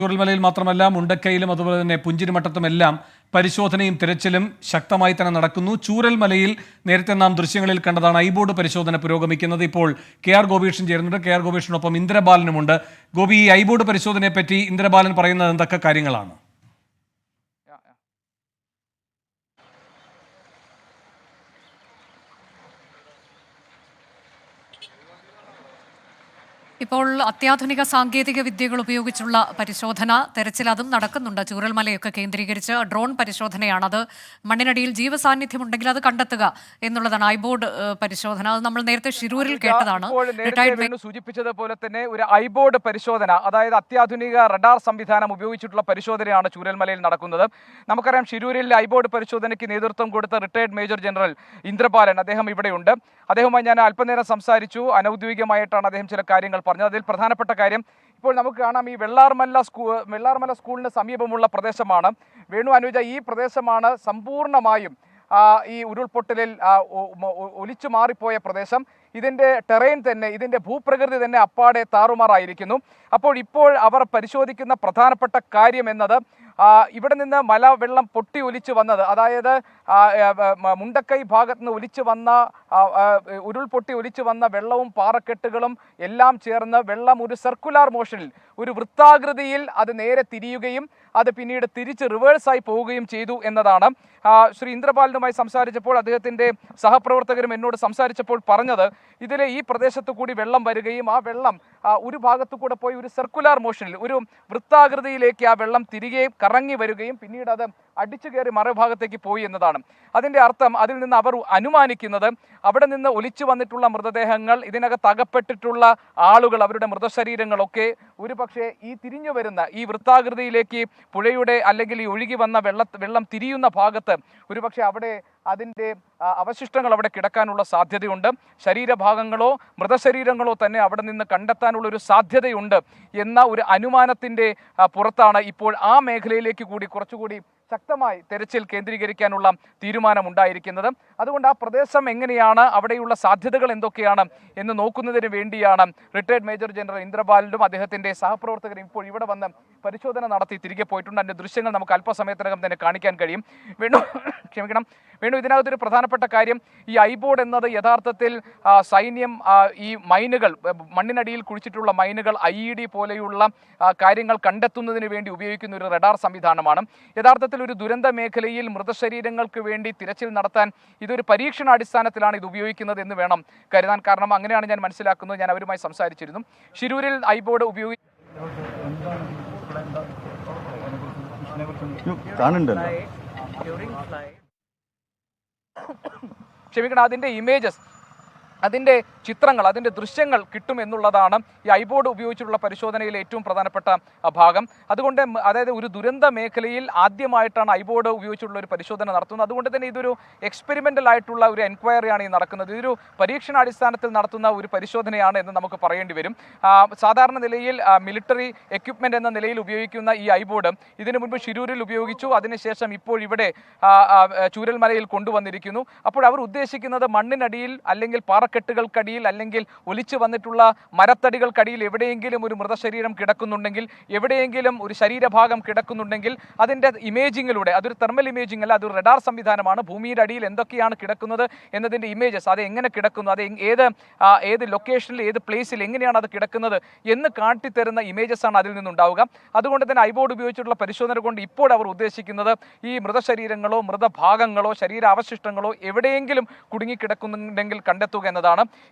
ചൂരൽമലയിൽ മാത്രമല്ല മുണ്ടക്കയിലും അതുപോലെ തന്നെ പുഞ്ചിരിമട്ടത്തുമെല്ലാം പരിശോധനയും തിരച്ചിലും ശക്തമായി തന്നെ നടക്കുന്നു. ചൂരൽമലയിൽ നേരത്തെ നാം ദൃശ്യങ്ങളിൽ കണ്ടതാണ് ഐബോർഡ് പരിശോധന പുരോഗമിക്കുന്നത്. ഇപ്പോൾ KR ഗോപീഷൻ ചേരുന്നുണ്ട്. KR ഗോപീഷിനൊപ്പം ഇന്ദ്രബാലനുമുണ്ട്. ഗോപി, ഈ ഐബോർഡ് പരിശോധനയെ പറ്റി ഇന്ദ്രബാലൻ പറയുന്നത് എന്തൊക്കെ കാര്യങ്ങളാണ്? ഇപ്പോൾ അത്യാധുനിക സാങ്കേതിക വിദ്യകൾ ഉപയോഗിച്ചുള്ള പരിശോധന, തെരച്ചിൽ അതും നടക്കുന്നുണ്ട്. ചൂരൽമലയൊക്കെ കേന്ദ്രീകരിച്ച് ഡ്രോൺ പരിശോധനയാണത്. മണ്ണിനടിയിൽ ജീവസാന്നിധ്യം ഉണ്ടെങ്കിൽ അത് കണ്ടെത്തുക എന്നുള്ളതാണ് ഐബോർഡ് പരിശോധന. അത് നമ്മൾ നേരത്തെ ഷിരൂരിൽ കേട്ടതാണ്. സൂചിപ്പിച്ചതുപോലെ തന്നെ ഒരു ഐബോർഡ് പരിശോധന, അതായത് അത്യാധുനിക റഡാർ സംവിധാനം ഉപയോഗിച്ചിട്ടുള്ള പരിശോധനയാണ് ചൂരൽമലയിൽ നടക്കുന്നത്. നമുക്കറിയാം, ഷിരൂരിൽ ഐബോർഡ് പരിശോധനയ്ക്ക് നേതൃത്വം കൊടുത്ത റിട്ടയർഡ് മേജർ ജനറൽ ഇന്ദ്രബാലൻ, അദ്ദേഹം ഇവിടെയുണ്ട്. അദ്ദേഹവുമായി ഞാൻ അല്പനേരം സംസാരിച്ചു. അനൗദ്യോഗികമായിട്ടാണ് അദ്ദേഹം ചില കാര്യങ്ങൾ പറഞ്ഞത്. അതിൽ പ്രധാനപ്പെട്ട കാര്യം, ഇപ്പോൾ നമുക്ക് കാണാം, ഈ വെള്ളാർമല സ്കൂളിന് സമീപമുള്ള പ്രദേശമാണ്. വേണു, അനുജ, ഈ പ്രദേശമാണ് സമ്പൂർണ്ണമായും ഈ ഉരുൾപൊട്ടലിൽ ഒലിച്ചു മാറിപ്പോയ പ്രദേശം. ഇതിൻ്റെ ടെറൈൻ തന്നെ, ഇതിൻ്റെ ഭൂപ്രകൃതി തന്നെ അപ്പാടെ താറുമാറായിരിക്കുന്നു. ഇപ്പോൾ അവർ പരിശോധിക്കുന്ന പ്രധാനപ്പെട്ട കാര്യം എന്നത്, ഇവിടെ നിന്ന് മലവെള്ളം പൊട്ടി ഒലിച്ചു വന്നത്, അതായത് മുണ്ടക്കൈ ഭാഗത്ത് നിന്ന് ഒലിച്ചു വന്ന ഉരുൾപൊട്ടി ഒലിച്ചു വന്ന വെള്ളവും പാറക്കെട്ടുകളും എല്ലാം ചേർന്ന് വെള്ളം ഒരു സർക്കുലാർ മോഷനിൽ, ഒരു വൃത്താകൃതിയിൽ അത് നേരെ തിരിയുകയും അത് പിന്നീട് തിരിച്ച് റിവേഴ്സായി പോവുകയും ചെയ്തു എന്നതാണ്. ശ്രീ ഇന്ദ്രബാലനുമായി സംസാരിച്ചപ്പോൾ, അദ്ദേഹത്തിൻ്റെ സഹപ്രവർത്തകരും എന്നോട് സംസാരിച്ചപ്പോൾ പറഞ്ഞത്, ഇതിലെ ഈ പ്രദേശത്തു കൂടി വെള്ളം വരികയും ആ വെള്ളം ഒരു ഭാഗത്തു കൂടെ പോയി ഒരു സർക്കുലാർ മോഷനിൽ, ഒരു വൃത്താകൃതിയിലേക്ക് ആ വെള്ളം തിരികെ കറങ്ങി വരികയും പിന്നീട് അത് അടിച്ചു കയറി മറുഭാഗത്തേക്ക് പോയി എന്നതാണ്. അതിൻ്റെ അർത്ഥം, അതിൽ നിന്ന് അവർ അനുമാനിക്കുന്നത്, അവിടെ നിന്ന് ഒലിച്ചു വന്നിട്ടുള്ള മൃതദേഹങ്ങൾ, ഇതിനകത്ത് അകപ്പെട്ടിട്ടുള്ള ആളുകൾ, അവരുടെ മൃതശരീരങ്ങളൊക്കെ ഒരുപക്ഷെ ഈ തിരിഞ്ഞു വരുന്ന ഈ വൃത്താകൃതിയിലേക്ക് പുഴയുടെ അല്ലെങ്കിൽ ഈ ഒഴുകി വന്ന വെള്ളം തിരിയുന്ന ഭാഗത്ത് ഒരുപക്ഷെ അവിടെ അതിൻ്റെ അവശിഷ്ടങ്ങൾ അവിടെ കിടക്കാനുള്ള സാധ്യതയുണ്ട്. ശരീരഭാഗങ്ങളോ മൃതശരീരങ്ങളോ തന്നെ അവിടെ നിന്ന് കണ്ടെത്താനുള്ള ഒരു സാധ്യതയുണ്ട് എന്ന ഒരു അനുമാനത്തിൻ്റെ പുറത്താണ് ഇപ്പോൾ ആ മേഖലയിലേക്ക് കൂടി കുറച്ചുകൂടി ശക്തമായി തെരച്ചിൽ കേന്ദ്രീകരിക്കാനുള്ള തീരുമാനമുണ്ടായിരിക്കുന്നത്. അതുകൊണ്ട് ആ പ്രദേശം എങ്ങനെയാണ്, അവിടെയുള്ള സാധ്യതകൾ എന്തൊക്കെയാണ് എന്ന് നോക്കുന്നതിന് വേണ്ടിയാണ് റിട്ടയർഡ് മേജർ ജനറൽ ഇന്ദ്രബാലനും അദ്ദേഹത്തിൻ്റെ സഹപ്രവർത്തകരും ഇപ്പോൾ ഇവിടെ വന്ന് പരിശോധന നടത്തി തിരികെ പോയിട്ടുണ്ട്. അതിൻ്റെ ദൃശ്യങ്ങൾ നമുക്ക് അല്പസമയത്തിനകം തന്നെ കാണിക്കാൻ കഴിയും. വേണു, ഇതിനകത്തൊരു പ്രധാനപ്പെട്ട കാര്യം, ഈ ഐബോർഡ് എന്നത് യഥാർത്ഥത്തിൽ സൈന്യം ഈ മൈനുകൾ, മണ്ണിനടിയിൽ കുഴിച്ചിട്ടുള്ള മൈനുകൾ, IED പോലെയുള്ള കാര്യങ്ങൾ കണ്ടെത്തുന്നതിന് വേണ്ടി ഉപയോഗിക്കുന്ന ഒരു റഡാർ സംവിധാനമാണ്. യഥാർത്ഥത്തിൽ ഒരു ദുരന്ത മേഖലയിൽ മൃതശരീരങ്ങൾക്ക് വേണ്ടി തിരച്ചിൽ നടത്താൻ ഇതൊരു പരീക്ഷണാടിസ്ഥാനത്തിലാണ് ഇത് ഉപയോഗിക്കുന്നത് എന്ന് വേണം കരുതാൻ. കാരണം അങ്ങനെയാണ് ഞാൻ മനസ്സിലാക്കുന്നത്. ഞാൻ അവരുമായി സംസാരിച്ചിരുന്നു. ഷിരൂരിൽ ഐബോർഡ് അതിൻ്റെ ഇമേജസ്, അതിൻ്റെ ചിത്രങ്ങൾ, അതിൻ്റെ ദൃശ്യങ്ങൾ കിട്ടും എന്നുള്ളതാണ് ഈ ഐബോർഡ് ഉപയോഗിച്ചിട്ടുള്ള പരിശോധനയിലെ ഏറ്റവും പ്രധാനപ്പെട്ട ഭാഗം. അതുകൊണ്ട്, അതായത് ഒരു ദുരന്ത മേഖലയിൽ ആദ്യമായിട്ടാണ് ഐബോർഡ് ഉപയോഗിച്ചിട്ടുള്ള ഒരു പരിശോധന നടത്തുന്നത്. അതുകൊണ്ട് തന്നെ ഇതൊരു എക്സ്പെരിമെൻ്റൽ ആയിട്ടുള്ള ഒരു എൻക്വയറിയാണ് ഈ നടക്കുന്നത്. ഇതൊരു പരീക്ഷണാടിസ്ഥാനത്തിൽ നടത്തുന്ന ഒരു പരിശോധനയാണ് എന്ന് നമുക്ക് പറയേണ്ടി വരും. സാധാരണ നിലയിൽ മിലിറ്ററി എക്യുപ്മെൻ്റ് എന്ന നിലയിൽ ഉപയോഗിക്കുന്ന ഈ ഐബോർഡ് ഇതിനു മുൻപ് ഷിരൂരിൽ ഉപയോഗിച്ചു. അതിനുശേഷം ഇപ്പോൾ ഇവിടെ ചൂരൽമലയിൽ കൊണ്ടുവന്നിരിക്കുന്നു. അപ്പോൾ അവർ ഉദ്ദേശിക്കുന്നത് മണ്ണിനടിയിൽ അല്ലെങ്കിൽ കെട്ടുകൾക്കടിയിൽ അല്ലെങ്കിൽ ഒലിച്ചു വന്നിട്ടുള്ള മരത്തടികൾക്കടിയിൽ എവിടെയെങ്കിലും ഒരു മൃതശരീരം കിടക്കുന്നുണ്ടെങ്കിൽ, എവിടെയെങ്കിലും ഒരു ശരീരഭാഗം കിടക്കുന്നുണ്ടെങ്കിൽ അതിൻ്റെ ഇമേജിങ്ങിലൂടെ, അതൊരു തെർമൽ ഇമേജിംഗ് അല്ല, അതൊരു റഡാർ സംവിധാനമാണ്. ഭൂമിയുടെ അടിയിൽ എന്തൊക്കെയാണ് കിടക്കുന്നത് എന്നതിൻ്റെ ഇമേജസ്, അത് എങ്ങനെ കിടക്കുന്നു, അത് ഏത് ലൊക്കേഷനിൽ, ഏത് പ്ലേസിൽ എങ്ങനെയാണ് അത് കിടക്കുന്നത് എന്ന് കാട്ടിത്തരുന്ന ഇമേജസ് ആണ് അതിൽ നിന്നുണ്ടാവുക. അതുകൊണ്ട് തന്നെ ഐബോർഡ് ഉപയോഗിച്ചിട്ടുള്ള പരിശോധന കൊണ്ട് ഇപ്പോൾ അവർ ഉദ്ദേശിക്കുന്നത് ഈ മൃതശരീരങ്ങളോ മൃതഭാഗങ്ങളോ ശരീരാവശിഷ്ടങ്ങളോ എവിടെയെങ്കിലും കുടുങ്ങിക്കിടക്കുന്നുണ്ടെങ്കിൽ കണ്ടെത്തുക എന്നതാണ്.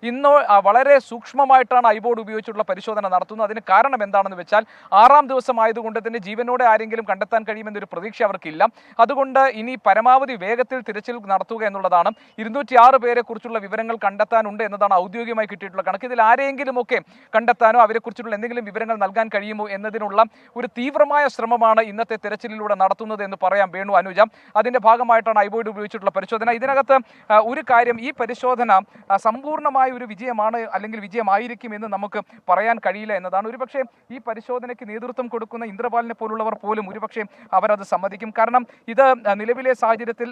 ഇന്ന് വളരെ സൂക്ഷ്മമായിട്ടാണ് ഐബോർഡ് ഉപയോഗിച്ചുള്ള പരിശോധന നടത്തുന്നത്. അതിന് കാരണം എന്താണെന്ന് വെച്ചാൽ, 6ാം ദിവസം ആയതുകൊണ്ട് തന്നെ ജീവനോടെ ആരെങ്കിലും കണ്ടെത്താൻ കഴിയുമെന്നൊരു പ്രതീക്ഷ അവർക്കില്ല. അതുകൊണ്ട് ഇനി പരമാവധി വേഗത്തിൽ തിരച്ചിൽ നടത്തുക എന്നുള്ളതാണ്. 206 പേരെ കുറിച്ചുള്ള വിവരങ്ങൾ കണ്ടെത്താനുണ്ട് എന്നതാണ് ഔദ്യോഗികമായി കിട്ടിയിട്ടുള്ള കണക്ക്. ഇതിൽ ആരെങ്കിലുമൊക്കെ കണ്ടെത്താനോ അവരെക്കുറിച്ചുള്ള എന്തെങ്കിലും വിവരങ്ങൾ നൽകാൻ കഴിയുമോ എന്നതിനുള്ള ഒരു തീവ്രമായ ശ്രമമാണ് ഇന്നത്തെ തിരച്ചിലിലൂടെ നടത്തുന്നത് എന്ന് പറയാം. വേണു, അനുജ, അതിൻ്റെ ഭാഗമായിട്ടാണ് ഐബോർഡ് ഉപയോഗിച്ചിട്ടുള്ള പരിശോധന. ഇതിനകത്ത് ഒരു കാര്യം, ഈ പരിശോധന സമ്പൂർണ്ണമായ ഒരു വിജയമാണ് അല്ലെങ്കിൽ വിജയമായിരിക്കും എന്ന് നമുക്ക് പറയാൻ കഴിയില്ല എന്നതാണ്. ഒരുപക്ഷെ ഈ പരിശോധനയ്ക്ക് നേതൃത്വം കൊടുക്കുന്ന ഇന്ദ്രപാലിനെ പോലുള്ളവർ പോലും ഒരുപക്ഷെ അവരത് സമ്മതിക്കും. കാരണം ഇത് നിലവിലെ സാഹചര്യത്തിൽ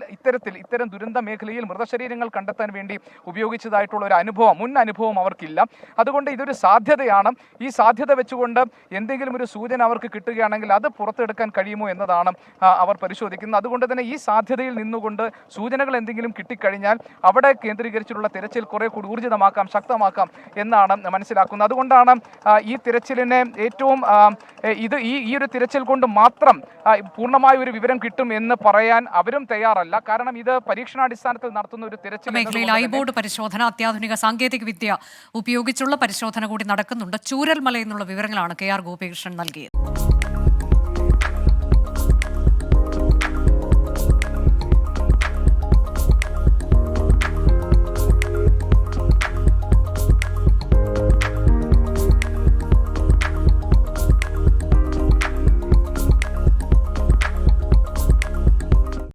ഇത്തരം ദുരന്ത മേഖലയിൽ മൃതശരീരങ്ങൾ കണ്ടെത്താൻ വേണ്ടി ഉപയോഗിച്ചതായിട്ടുള്ള ഒരു മുൻ അനുഭവം അവർക്കില്ല. അതുകൊണ്ട് ഇതൊരു സാധ്യതയാണ്. ഈ സാധ്യത വെച്ചുകൊണ്ട് എന്തെങ്കിലും ഒരു സൂചന അവർക്ക് കിട്ടുകയാണെങ്കിൽ അത് പുറത്തെടുക്കാൻ കഴിയുമോ എന്നതാണ് അവർ പരിശോധിക്കുന്നത്. അതുകൊണ്ട് തന്നെ ഈ സാധ്യതയിൽ നിന്നുകൊണ്ട് സൂചനകൾ എന്തെങ്കിലും കിട്ടിക്കഴിഞ്ഞാൽ അവിടെ കേന്ദ്രീകരിച്ചിട്ടുള്ള തിരച്ചിൽ കുറെ കൂടി ഊർജിതമാക്കാം, ശക്തമാക്കാം എന്നാണ് മനസ്സിലാക്കുന്നത്. അതുകൊണ്ടാണ് ഈ തിരച്ചിലിനെ ഏറ്റവും ഈ ഒരു തിരച്ചിൽ കൊണ്ട് മാത്രം പൂർണ്ണമായ ഒരു വിവരം കിട്ടും എന്ന് പറയാൻ അവരും തയ്യാറല്ല. കാരണം ഇത് പരീക്ഷണാടിസ്ഥാനത്തിൽ നടത്തുന്ന ഒരു തിരച്ചിൽ മേഖലയിൽ ഐബോർഡ് പരിശോധന, അത്യാധുനിക സാങ്കേതിക വിദ്യ ഉപയോഗിച്ചുള്ള പരിശോധന കൂടി നടക്കുന്നുണ്ട്. ചൂരൽമല എന്നുള്ള വിവരങ്ങളാണ് KR ഗോപികൃഷ്ണൻ നൽകിയത്.